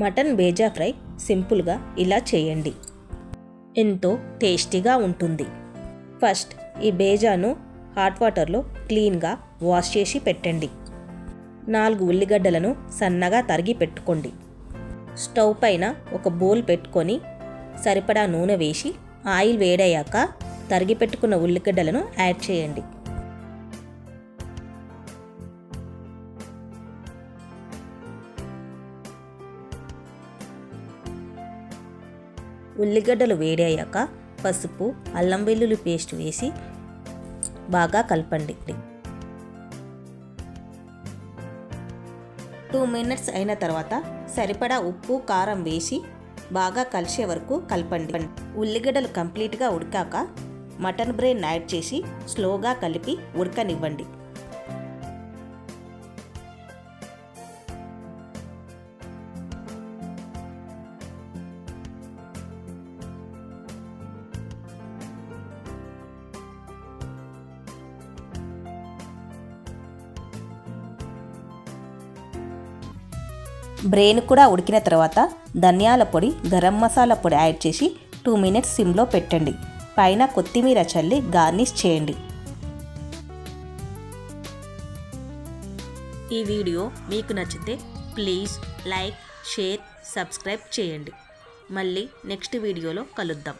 Mutton bheja fry సింపుల్గా ఇలా చేయండి. ఎంతో టేస్టీగా ఉంటుంది. ఫస్ట్ ఈ బేజాను హాట్ వాటర్లో క్లీన్గా వాష్ చేసి పెట్టండి. 4 ఉల్లిగడ్డలను సన్నగా తరిగి పెట్టుకోండి. స్టవ్ పైన ఒక బౌల్ పెట్టుకొని సరిపడా నూనె వేసి ఆయిల్ వేడయ్యాక తరిగి పెట్టుకున్న ఉల్లిగడ్డలను యాడ్ చేయండి. ఉల్లిగడ్డలు వేడయ్యాక పసుపు, అల్లం వెల్లుల్లి పేస్ట్ వేసి బాగా కలపండి. 2 మినిట్స్ అయిన తర్వాత సరిపడా ఉప్పు, కారం వేసి బాగా కలిసే వరకు కలపండి. ఉల్లిగడ్డలు కంప్లీట్గా ఉడికాక మటన్ బ్రెయిన్ యాడ్ చేసి స్లోగా కలిపి ఉడకనివ్వండి. బ్రెయిన్ కూడా ఉడికిన తర్వాత ధనియాల పొడి, గరం మసాలా పొడి యాడ్ చేసి 2 మినిట్స్ సిమ్లో పెట్టండి. పైన కొత్తిమీర చల్లి గార్నిష్ చేయండి. ఈ వీడియో మీకు నచ్చితే ప్లీజ్ లైక్, షేర్, సబ్స్క్రైబ్ చేయండి. మళ్ళీ నెక్స్ట్ వీడియోలో కలుద్దాం.